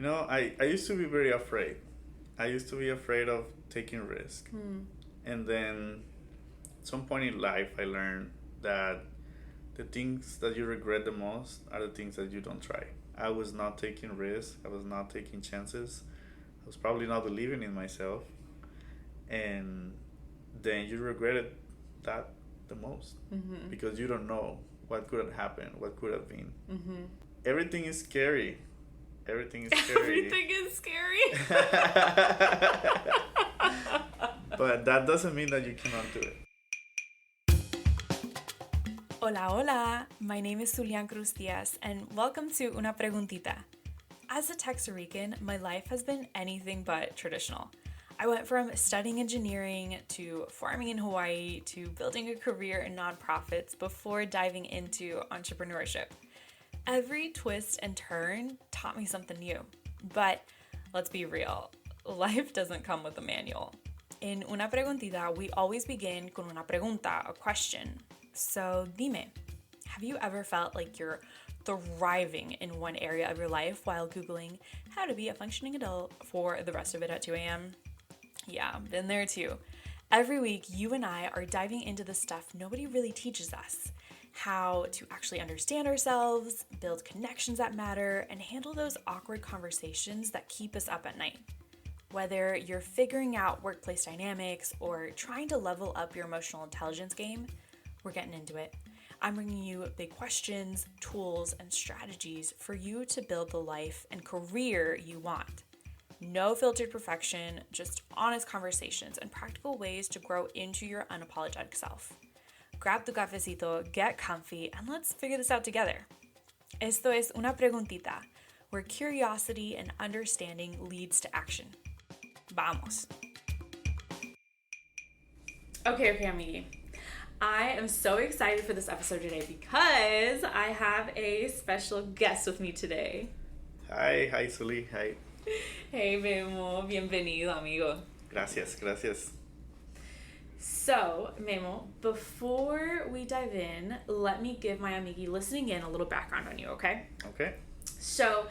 I used to be very afraid. I used to be afraid of taking risk. And then at some point in life, I learned that the things that you regret the most are the things that you don't try. I was not taking risks. I was not taking chances. I was probably not believing in myself. And then you regretted that the most because you don't know what could have happened, what could have been. Everything is scary. Everything is scary. Everything is scary. But that doesn't mean that you cannot do it. Hola, hola. My name is Zulean Diaz, and welcome to Una Preguntita. As a Texas Rican, my life has been anything but traditional. I went from studying engineering to farming in Hawaii to building a career in nonprofits before diving into entrepreneurship. Every twist and turn taught me something new. But let's be real, life doesn't come with a manual. In Una Preguntita, we always begin con una pregunta, a question. So dime, have you ever felt like you're thriving in one area of your life while Googling how to be a functioning adult for the rest of it at 2 a.m.? Yeah, been there too. Every week, you and I are diving into the stuff nobody really teaches us. How to actually understand ourselves, build connections that matter, and handle those awkward conversations that keep us up at night. Whether you're figuring out workplace dynamics or trying to level up your emotional intelligence game, we're getting into it. I'm bringing you big questions, tools, and strategies for you to build the life and career you want. No filtered perfection, just honest conversations and practical ways to grow into your unapologetic self. Grab tu cafecito, get comfy, and let's figure this out together. Esto es Una Preguntita, where curiosity and understanding leads to action. Vamos. Okay, Amigui. I am so excited for this episode today because I have a special guest with me today. Hi Zuli, hi. Hey, Memo, bienvenido, amigo. Gracias. So, Memo, before we dive in, let me give my Amigui listening in a little background on you, okay? Okay. So,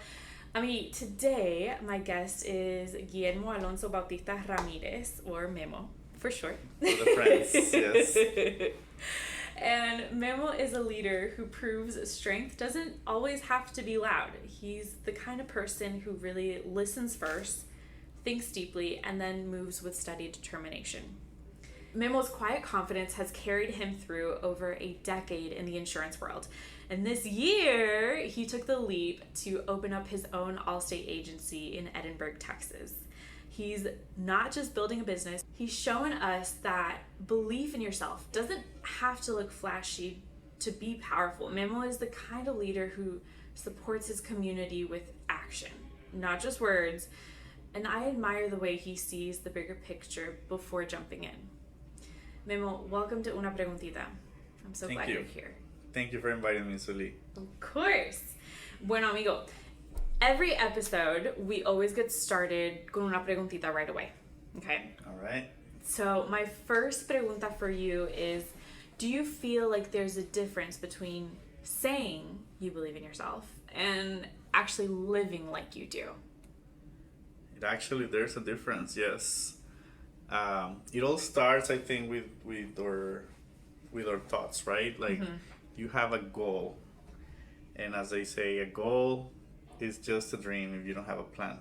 Amigui, today my guest is Guillermo Alonso Bautista Ramirez, or Memo, for short. For the friends, yes. And Memo is a leader who proves strength doesn't always have to be loud. He's the kind of person who really listens first, thinks deeply, and then moves with steady determination. Memo's quiet confidence has carried him through over a decade in the insurance world. And this year, he took the leap to open up his own Allstate agency in Edinburg, Texas. He's not just building a business, he's showing us that belief in yourself doesn't have to look flashy to be powerful. Memo is the kind of leader who supports his community with action, not just words. And I admire the way he sees the bigger picture before jumping in. Memo, welcome to Una Preguntita. I'm so glad you're here. Thank you for inviting me, Zuli. Of course. Bueno, amigo, every episode, we always get started con una preguntita right away. Okay? All right. So my first pregunta for you is, do you feel like there's a difference between saying you believe in yourself and actually living like you do? There's a difference, yes. It all starts, I think, with our thoughts, right? Like, you have a goal. And as they say, a goal is just a dream if you don't have a plan.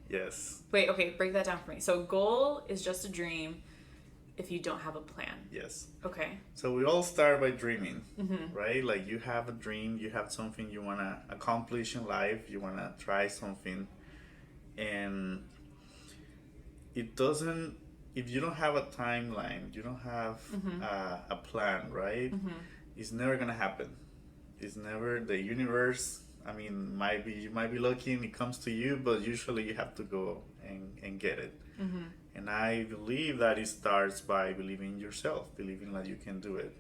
Yes. Wait, okay, break that down for me. So goal is just a dream if you don't have a plan. Yes. Okay. So we all start by dreaming, right? Like, you have a dream, you have something you want to accomplish in life, you want to try something. And it doesn't, if you don't have a timeline, you don't have a plan, right? It's never going to happen. It's never, the universe, I mean, you might be lucky and it comes to you, but usually you have to go and get it. And I believe that it starts by believing in yourself, believing that you can do it.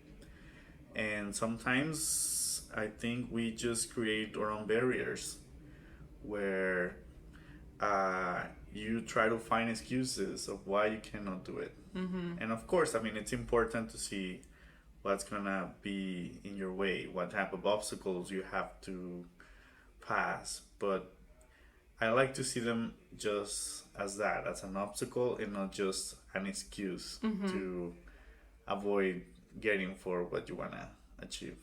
And sometimes I think we just create our own barriers where you try to find excuses of why you cannot do it. And of course, I mean, it's important to see what's gonna be in your way, what type of obstacles you have to pass. But I like to see them just as that, as an obstacle and not just an excuse to avoid getting for what you want to achieve.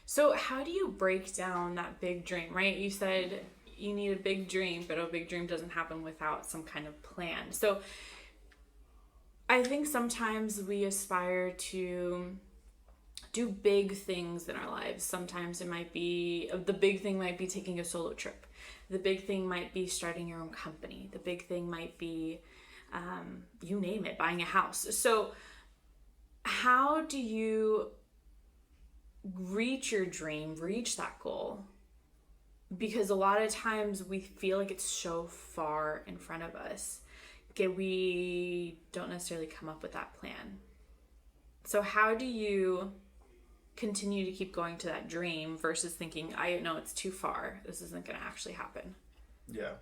So how do you break down that big dream, right? You said you need a big dream, but a big dream doesn't happen without some kind of plan. So I think sometimes we aspire to do big things in our lives. Sometimes it might be, the big thing might be taking a solo trip. The big thing might be starting your own company. The big thing might be, you name it, buying a house. So how do you reach your dream, reach that goal? Because a lot of times we feel like it's so far in front of us. Okay, we don't necessarily come up with that plan. So how do you continue to keep going to that dream versus thinking, I know it's too far, this isn't going to actually happen? Yeah.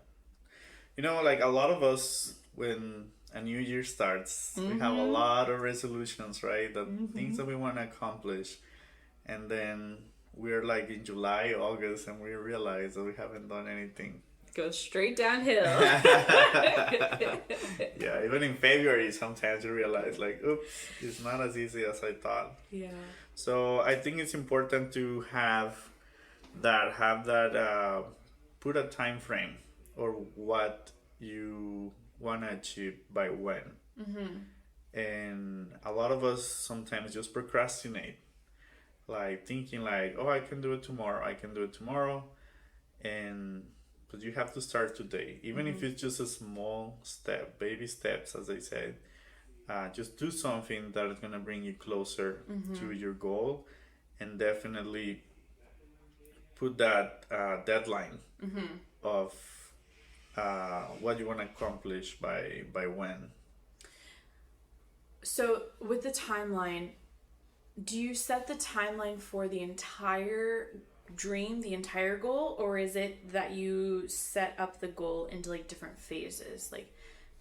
Like a lot of us, when a new year starts, we have a lot of resolutions, right? The things that we want to accomplish. And then we're like in July, August, and we realize that we haven't done anything. Goes straight downhill. Yeah, even in February, sometimes you realize, like, oops, it's not as easy as I thought. Yeah. So I think it's important to have that, put a time frame or what you want to achieve by when. And a lot of us sometimes just procrastinate, like thinking like, oh, I can do it tomorrow. But you have to start today, even if it's just a small step, baby steps, as I said. Just do something that is going to bring you closer to your goal, and definitely put that deadline of what you want to accomplish by when. So with the timeline, do you set the timeline for the entire dream, the entire goal, or is it that you set up the goal into like different phases? Like,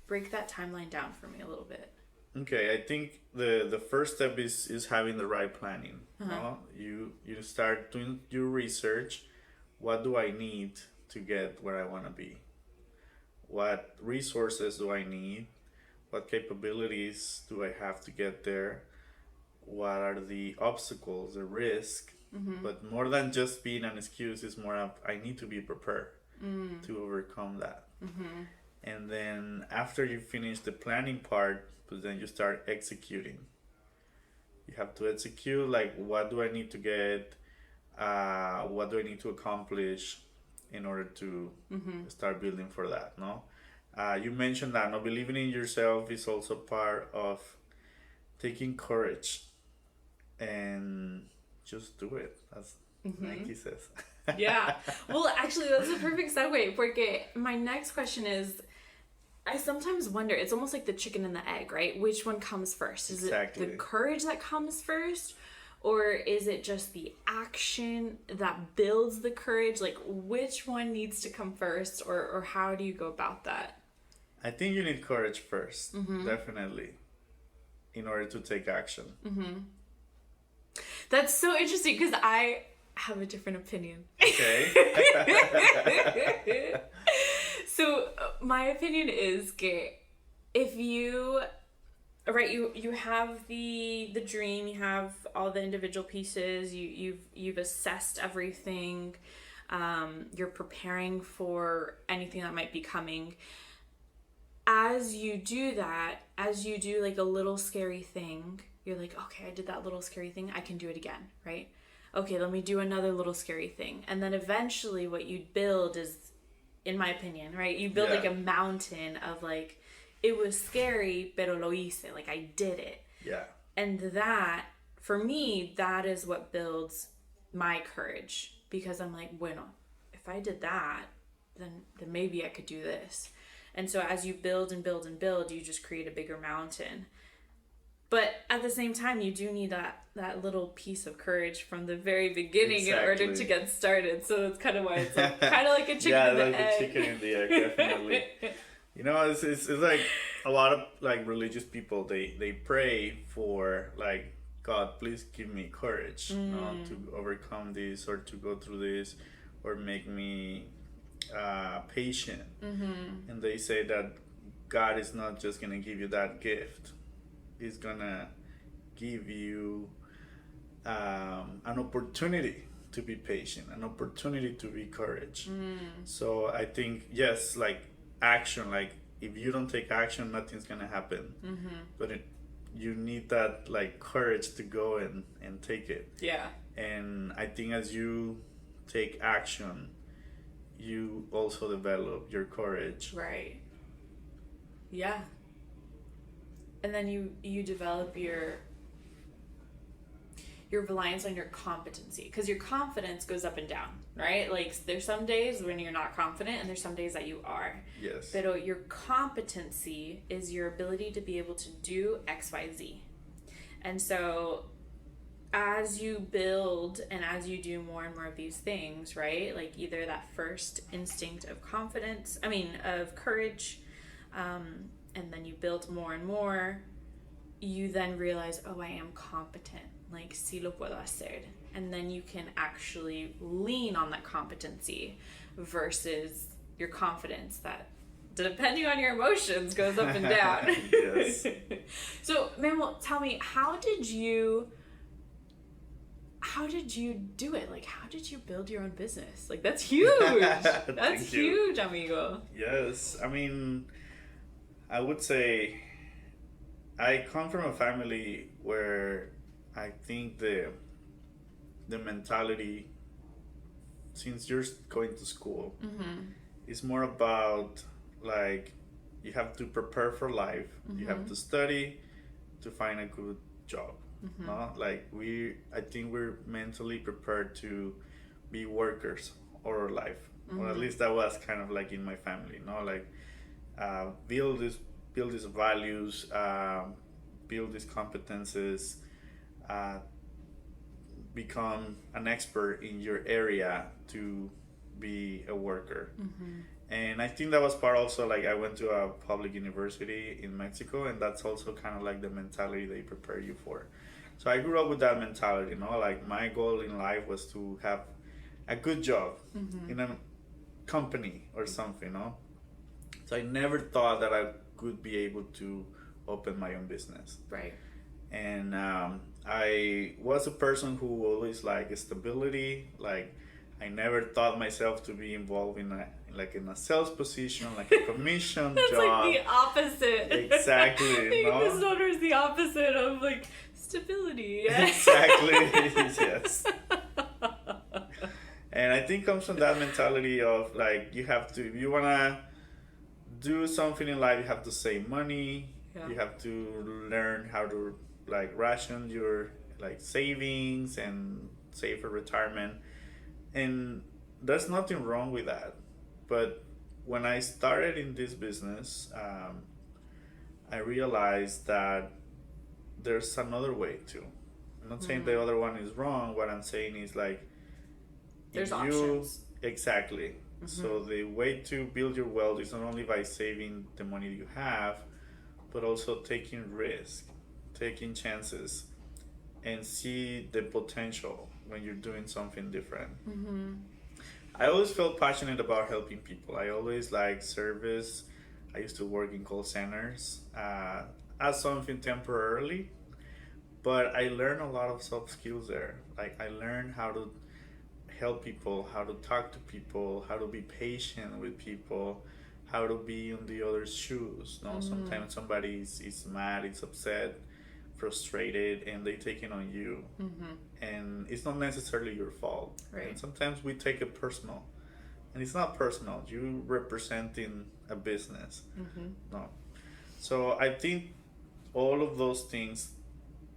break that timeline down for me a little bit. Okay, I think the first step is having the right planning. You start doing your research. What do I need to get where I want to be? What resources do I need? What capabilities do I have to get there? What are the obstacles, the risk? But more than just being an excuse, it's more of I need to be prepared to overcome that. And then after you finish the planning part, but then you start executing. You have to execute, like, what do I need to get? What do I need to accomplish in order to start building for that, no? You mentioned that, no, believing in yourself is also part of taking courage and just do it, as Nike says. Yeah. Well, actually, that's a perfect segue, porque my next question is, I sometimes wonder, it's almost like the chicken and the egg, right? Which one comes first? Is it the courage that comes first? Or is it just the action that builds the courage? Like, which one needs to come first? Or how do you go about that? I think you need courage first, definitely, in order to take action. That's so interesting because I have a different opinion. Okay. So my opinion is que if you have the dream, you have all the individual pieces, you've assessed everything, you're preparing for anything that might be coming. As you do that, as you do like a little scary thing, you're like, okay, I did that little scary thing, I can do it again, right? Okay, let me do another little scary thing. And then eventually what you build is, in my opinion, right? You build like a mountain of like, it was scary, pero lo hice, like I did it. Yeah. And that, for me, that is what builds my courage. Because I'm like, bueno, if I did that, then maybe I could do this. And so as you build and build and build, you just create a bigger mountain. But at the same time, you do need that little piece of courage from the very beginning in order to get started. So that's kind of why it's like, kind of like a chicken and the egg. Yeah, like a chicken and the egg, definitely. It's like a lot of like religious people, they pray for like, God, please give me courage to overcome this or to go through this or make me patient, and they say that God is not just gonna give you that gift; He's gonna give you an opportunity to be patient, an opportunity to be courage. So I think yes, like action, like if you don't take action, nothing's gonna happen. But you need that like courage to go and take it. Yeah. And I think as you take action, you also develop your courage. Right. Yeah. And then you develop your reliance on your competency, because your confidence goes up and down, right? Like there's some days when you're not confident and there's some days that you are. Yes. But your competency is your ability to be able to do XYZ. And so as you build and as you do more and more of these things, right? Like either that first instinct of of courage, and then you build more and more, you then realize, oh, I am competent. Like, sí lo puedo hacer. And then you can actually lean on that competency versus your confidence that, depending on your emotions, goes up and down. Yes. So, Memo, tell me, how did you do it? Like, how did you build your own business? Like, that's huge. That's huge, amigo. Yes. I mean, I would say I come from a family where I think the mentality, since you're going to school, is more about like you have to prepare for life. You have to study to find a good job. No, like I think we're mentally prepared to be workers all our life, or at least that was kind of like in my family. No, like build these values, build these competences, become an expert in your area to be a worker. And I think that was part also, like I went to a public university in Mexico, and that's also kind of like the mentality they prepare you for. So I grew up with that mentality, you know, like my goal in life was to have a good job in a company or something, you know. So I never thought that I could be able to open my own business. Right. And I was a person who always liked stability. Like I never thought myself to be involved in a sales position, like a commission That's job. That's like the opposite. Exactly. Business owner is the opposite of like stability. Exactly. Yes. And I think it comes from that mentality of like if you wanna do something in life, you have to save money. Yeah. You have to learn how to like ration your like savings and save for retirement. And there's nothing wrong with that. But when I started in this business, I realized that there's another way too. I'm not saying the other one is wrong. What I'm saying is like, there's options. Exactly. So the way to build your wealth is not only by saving the money you have, but also taking risk, taking chances, and see the potential when you're doing something different. I always felt passionate about helping people. I always liked service. I used to work in call centers as something temporarily, but I learned a lot of soft skills there. Like I learned how to help people, how to talk to people, how to be patient with people, how to be on the other's shoes. No, sometimes somebody is mad, is upset, frustrated, and they take it on you, and it's not necessarily your fault. Right. And sometimes we take it personal, and it's not personal. You representing a business. No. So I think all of those things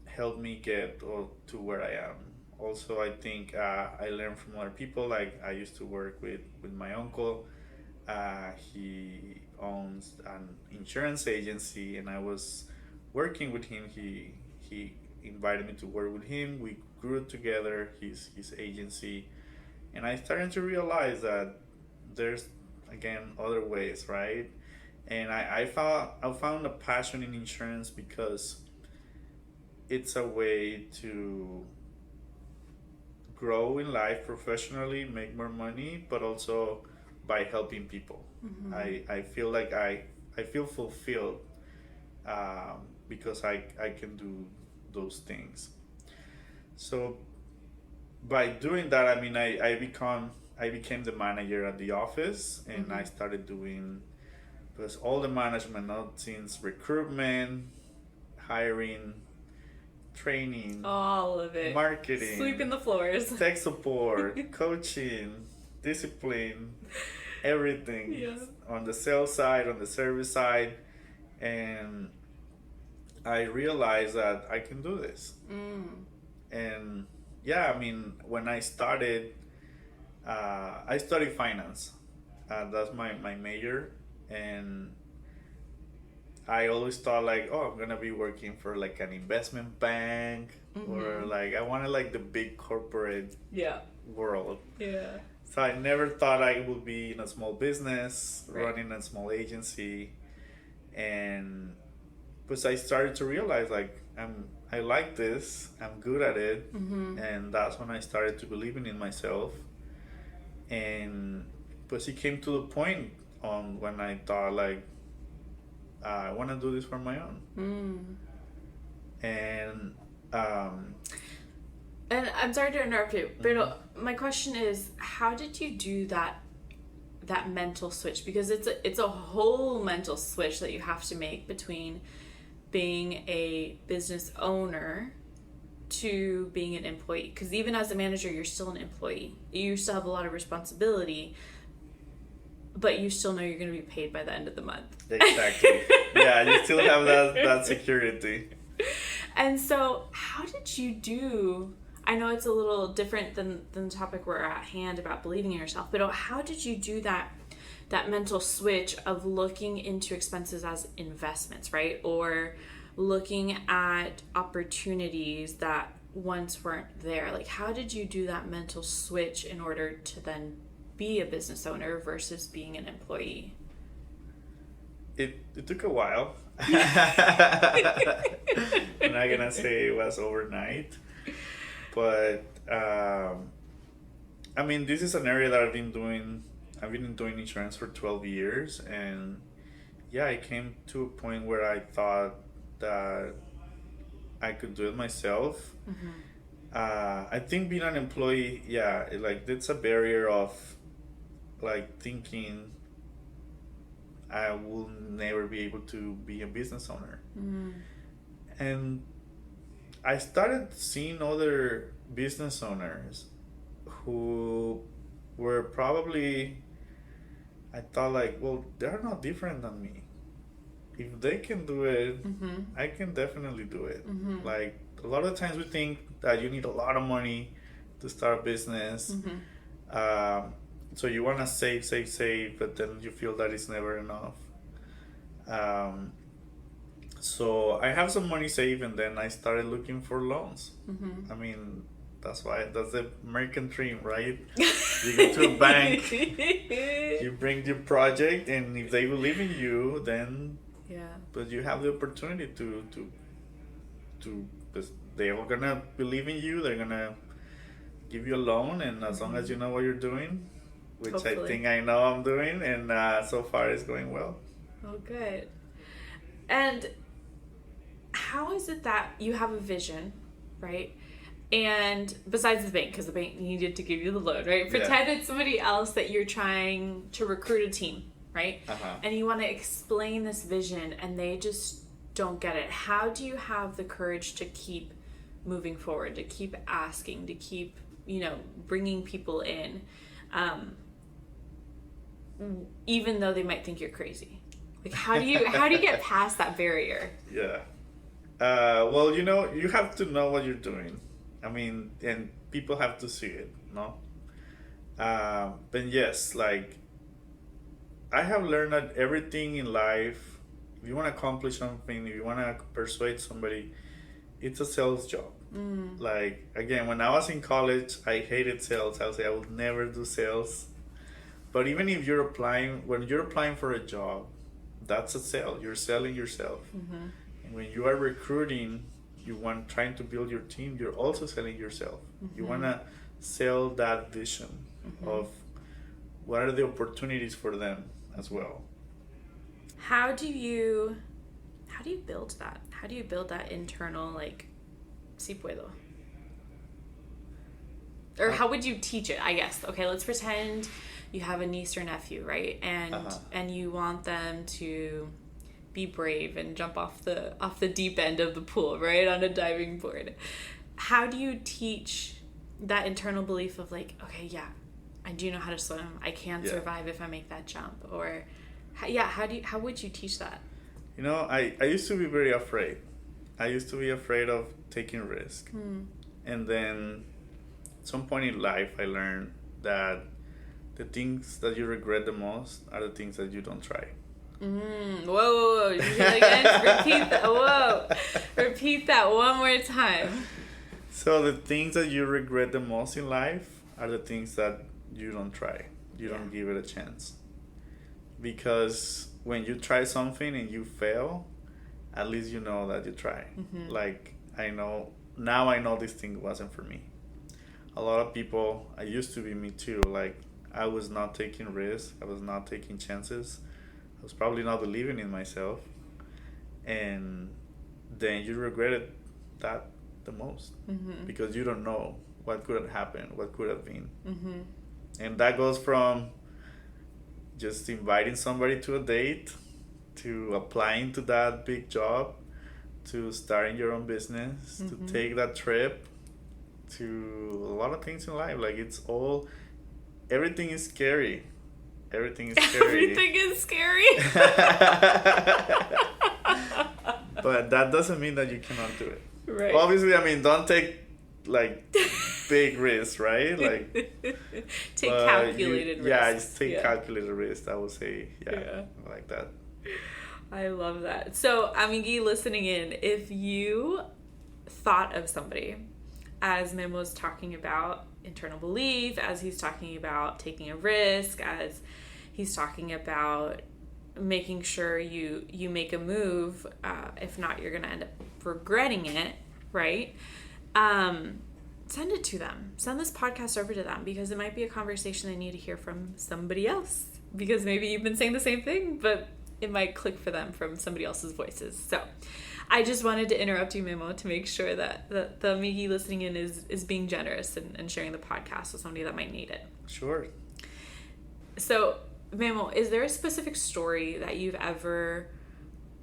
helped me get to where I am. Also, I think I learned from other people. Like I used to work with my uncle. He owns an insurance agency, and I was working with him. He invited me to work with him. We grew together his agency, and I started to realize that there's again other ways, right? And I found a passion in insurance because it's a way to grow in life professionally, make more money, but also by helping people. I feel like I feel fulfilled because I can do those things. So by doing that, I mean, I became the manager at the office, and I started doing because all the management, not since recruitment, hiring, training, all of it, marketing, sweeping the floors, tech support, coaching, discipline, everything on the sales side, on the service side, and I realized that I can do this. And yeah, I mean, when I studied finance. That's my major, and I always thought like, oh, I'm gonna be working for like an investment bank, or like I wanted like the big corporate world. Yeah. So I never thought I would be in a small business, running a small agency, and because I started to realize like I like this, I'm good at it, and that's when I started to believing in myself. And but it came to the point on when I thought like I want to do this for my own. And I'm sorry to interrupt you, but my question is, how did you do that mental switch? Because it's a whole mental switch that you have to make between being a business owner to being an employee. Because even as a manager, you're still an employee. You still have a lot of responsibility, but you still know you're going to be paid by the end of the month. Exactly. Yeah, you still have that security. And so how did you do... I know it's a little different than the topic we're at hand about believing in yourself, but how did you do that mental switch of looking into expenses as investments, right? Or looking at opportunities that once weren't there? Like, how did you do that mental switch in order to then be a business owner versus being an employee? It took a while. I'm not gonna say it was overnight, but I mean, this is an area that I've been doing insurance for 12 years, and yeah, I came to a point where I thought that I could do it myself. I think being an employee, it's a barrier of like thinking I will never be able to be a business owner. And I started seeing other business owners who were probably, I thought like, well, they're not different than me. If they can do it, I can definitely do it. Like, a lot of times we think that you need a lot of money to start a business. So you want to save, but then you feel that it's never enough. So I have some money saved, and then I started looking for loans. I mean, that's the American dream, right? You go to a bank, you bring your project, and if they believe in you, then but you have the opportunity to they're gonna believe in you. They're gonna give you a loan, and as long as you know what you're doing, which hopefully. I think I know I'm doing, and so far it's going well. Oh, good. And how is it that you have a vision, right? And besides the bank, because the bank needed to give you the loan, right? Pretend it's somebody else that you're trying to recruit a team, right? And you want to explain this vision, and they just don't get it. How do you have the courage to keep moving forward, to keep asking, to keep, bringing people in, even though they might think you're crazy? Like, how do you get past that barrier? Yeah. Well, you have to know what you're doing. I mean, and people have to see it, no? But yes, like, I have learned that everything in life, if you want to accomplish something, if you want to persuade somebody, it's a sales job. Like, again, when I was in college, I hated sales. I would say I would never do sales. But even if when you're applying for a job, that's a sale. You're selling yourself. And when you are recruiting, trying to build your team, you're also selling yourself. You want to sell that vision of what are the opportunities for them as well. How do you build that? How do you build that internal, like, si puedo? Or how would you teach it, I guess? Okay, let's pretend you have a niece or nephew, right? And you want them to be brave and jump off the deep end of the pool, right? On a diving board. How do you teach that internal belief of, like, okay, yeah, I do know how to swim. I can survive if I make that jump. Or how would you teach that? You know, I used to be very afraid. I used to be afraid of taking risk. And then at some point in life, I learned that the things that you regret the most are the things that you don't try. Whoa. Did you hear that again? Repeat that. Whoa. Repeat that one more time. So the things that you regret the most in life are the things that you don't try. You don't give it a chance. Because when you try something and you fail, at least you know that you try. Like, I know this thing wasn't for me. A lot of people, I used to be me too, like, I was not taking risks, I was not taking chances, I was probably not believing in myself, and then you regretted that the most, because you don't know what could have happened, what could have been. And that goes from just inviting somebody to a date, to applying to that big job, to starting your own business, to take that trip, to a lot of things in life. Like, everything is scary. Everything is scary. Everything is scary. But that doesn't mean that you cannot do it. Right. Obviously, I mean, don't take, like, big risks, right? Like, take calculated risks. Yeah, just take calculated risks, I would say. Yeah, like that. I love that. So, Amigui listening in, if you thought of somebody, as Memo's talking about internal belief, as he's talking about taking a risk, as he's talking about making sure you make a move, if not, you're going to end up regretting it, right? Send it to them. Send this podcast over to them, because it might be a conversation they need to hear from somebody else, because maybe you've been saying the same thing, but it might click for them from somebody else's voices. So I just wanted to interrupt you, Memo, to make sure that the Amigui listening in is being generous and sharing the podcast with somebody that might need it. Sure. So, Memo, is there a specific story that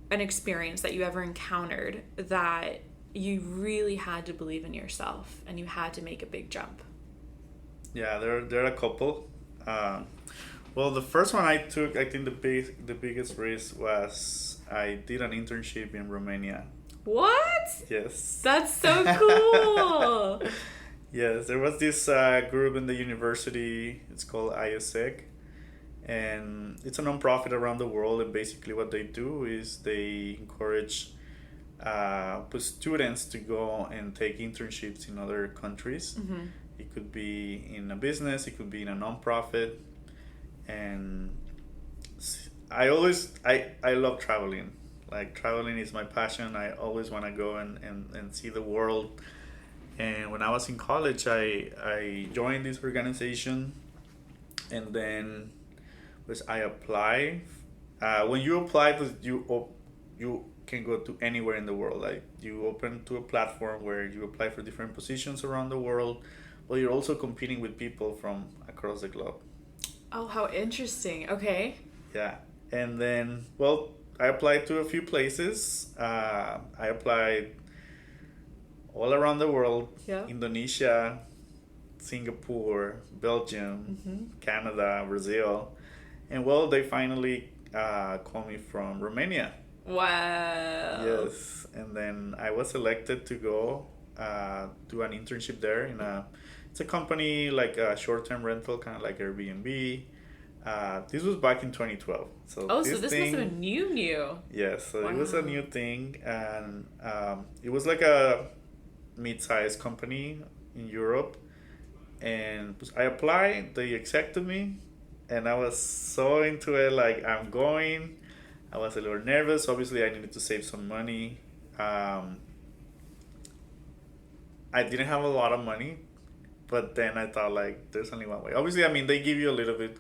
an experience that you ever encountered that you really had to believe in yourself and you had to make a big jump? Yeah, there are a couple. Well, the first one I took, I think the biggest risk was I did an internship in Romania. What? Yes. That's so cool. Yes, there was this group in the university. It's called HeyZ, and it's a non-profit around the world. And basically, what they do is they encourage students to go and take internships in other countries. It could be in a business, it could be in a non-profit. And I love traveling. Like, traveling is my passion. I always want to go and see the world. And when I was in college, I joined this organization, and then I applied. When you apply, you can go to anywhere in the world. Like, you open to a platform where you apply for different positions around the world, but you're also competing with people from across the globe. Oh, how interesting. Okay. Yeah. And then, well, I applied to a few places. I applied all around the world. Yeah. Indonesia, Singapore, Belgium, Canada, Brazil. And, well, they finally called me from Romania. Wow. Yes. And then I was selected to go do an internship there it's a company, like a short-term rental, kind of like Airbnb. This was back in 2012. So this must have been new. Yes, so it was a new thing, and it was like a mid-sized company in Europe. And I applied, they accepted me, and I was so into it, like, I'm going. I was a little nervous. Obviously, I needed to save some money. I didn't have a lot of money. But then I thought, like, there's only one way. Obviously, I mean, they give you a little bit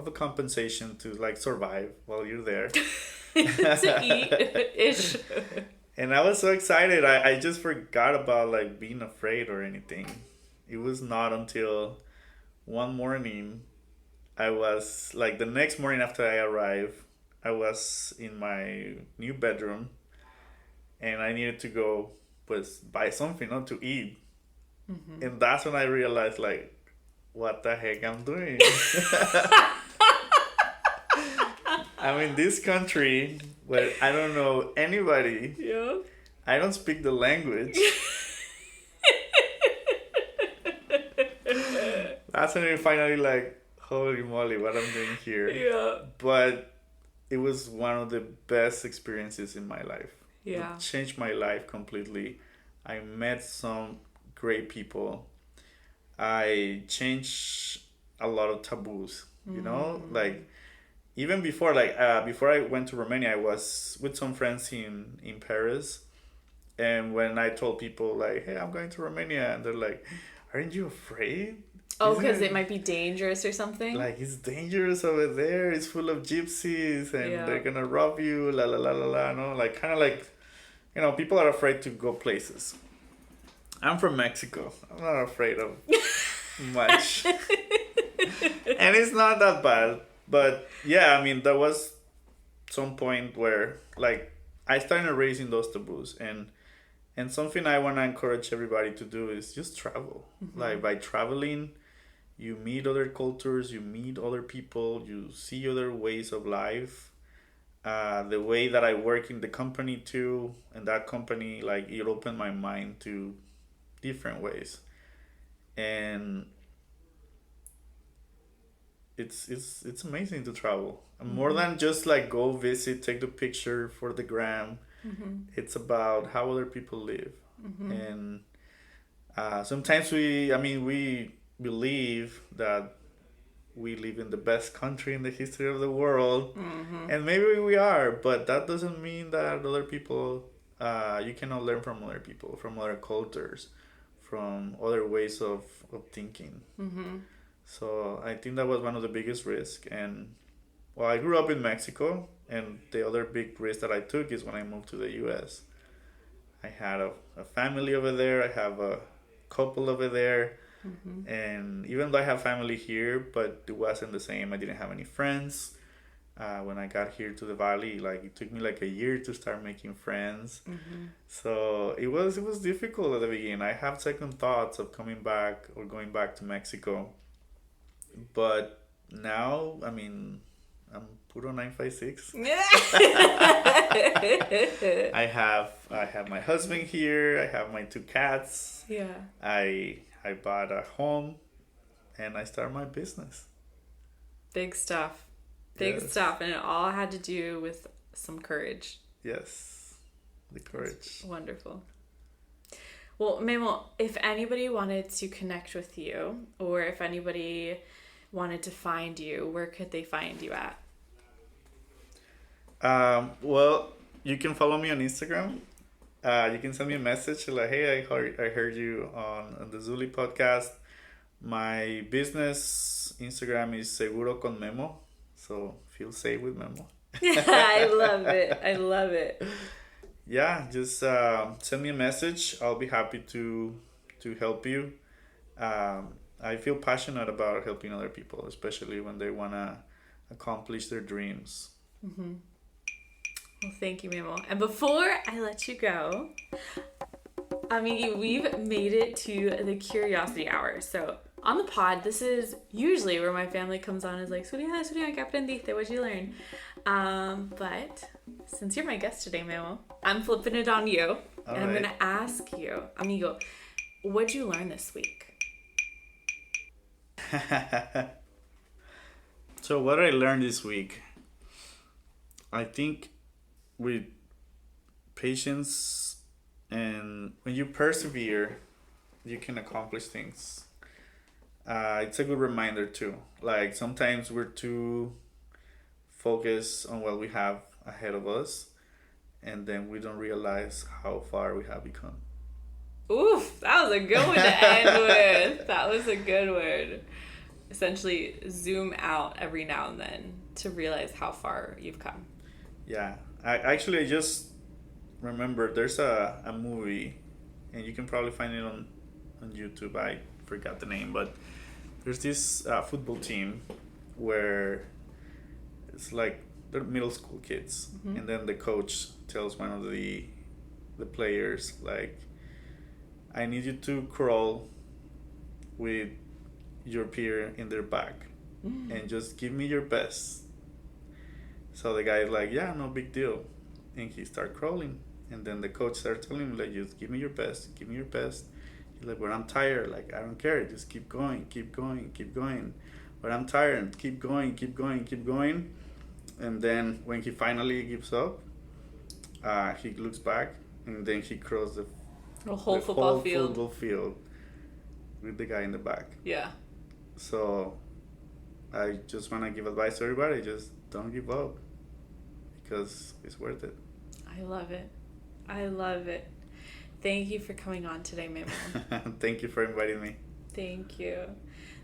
a compensation to like survive while you're there. To eat ish. And I was so excited. I just forgot about like being afraid or anything. It was not until one morning I was like the next morning after I arrived, I was in my new bedroom and I needed to go buy something not to eat. Mm-hmm. And that's when I realized like what the heck I'm doing. I'm in this country where I don't know anybody. Yeah. I don't speak the language. That's when I finally like, holy moly, what I'm doing here. Yeah. But it was one of the best experiences in my life. Yeah. It changed my life completely. I met some great people. I changed a lot of taboos, you know, like even before I went to Romania, I was with some friends in Paris. And when I told people like, hey, I'm going to Romania, and they're like, aren't you afraid? Oh, because it might be dangerous or something? Like, it's dangerous over there. It's full of gypsies and they're going to rob you, la la la la la. No? Like, kind of like, you know, people are afraid to go places. I'm from Mexico. I'm not afraid of much. And it's not that bad. But yeah, I mean, there was some point where, like, I started erasing those taboos. And something I want to encourage everybody to do is just travel. Mm-hmm. Like, by traveling, you meet other cultures, you meet other people, you see other ways of life. The way that I work in the company too, and that company, like, it opened my mind to different ways. And it's amazing to travel. Mm-hmm. More than just like go visit, take the picture for the gram. Mm-hmm. It's about how other people live. Mm-hmm. And sometimes we believe that we live in the best country in the history of the world. Mm-hmm. And maybe we are, but that doesn't mean that other people, you cannot learn from other people, from other cultures, from other ways of thinking. Mm-hmm. So I think that was one of the biggest risks. And well, I grew up in Mexico, and the other big risk that I took is when I moved to the U.S. I had a family over there. I have a couple over there. Mm-hmm. And even though I have family here, but it wasn't the same. I didn't have any friends. When I got here to the Valley, like, it took me like a year to start making friends. Mm-hmm. So it was difficult at the beginning. I have second thoughts of coming back or going back to Mexico. But now, I mean, I'm puro 956. I have my husband here. I have my 2 cats. Yeah. I bought a home, and I started my business. Big stuff. Big stuff. And it all had to do with some courage. Yes. The courage. That's wonderful. Well, Memo, if anybody wanted to connect with you, or if anybody wanted to find you, where could they find you at? Well, you can follow me on Instagram. You can send me a message like, hey, I heard you on the Zuli podcast. My business Instagram is Seguro con Memo. So feel safe with Memo. I love it. I love it. Yeah, just send me a message. I'll be happy to help you. I feel passionate about helping other people, especially when they want to accomplish their dreams. Mm-hmm. Well, thank you, Memo. And before I let you go, Amigui, we've made it to the curiosity hour. So on the pod, this is usually where my family comes on and is like, Zulean, ¿qué aprendiste? What'd you learn? But since you're my guest today, Memo, I'm flipping it on you. All and right. I'm going to ask you, amigo, what'd you learn this week? So what I learned this week, I think with patience and when you persevere, you can accomplish things. It's a good reminder too. Like, sometimes we're too focused on what we have ahead of us, and then we don't realize how far we have become. Oof, that was a good one to end with. That was a good one. essentially zoom out every now and then to realize how far you've come. Yeah. I just remember there's a movie, and you can probably find it on YouTube. I forgot the name, but there's this football team where it's like they're middle school kids, and then the coach tells one of the players, like, I need you to crawl with your peer in their back and just give me your best. So the guy's like, yeah, no big deal. And he starts crawling. And then the coach starts telling him, like, just give me your best, give me your best. He's like, but I'm tired. Like, I don't care. Just keep going, keep going, keep going. But I'm tired. Keep going, keep going, keep going. And then when he finally gives up, he looks back, and then he crawls the whole football field with the guy in the back. Yeah. So I just want to give advice to everybody. Just don't give up, because it's worth it. I love it. I love it. Thank you for coming on today, Memo. Thank you for inviting me. Thank you.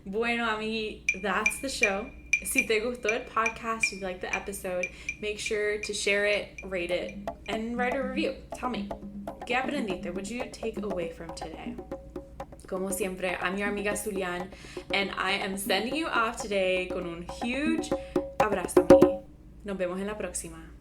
Bueno, Amigui, that's the show. Si te gustó el podcast, if you like the episode, make sure to share it, rate it, and write a review. Tell me, ¿qué aprendiste? What did you take away from today? Como siempre, I'm your amiga Zulean, and I am sending you off today con un huge abrazo, Amigui. Nos vemos en la próxima.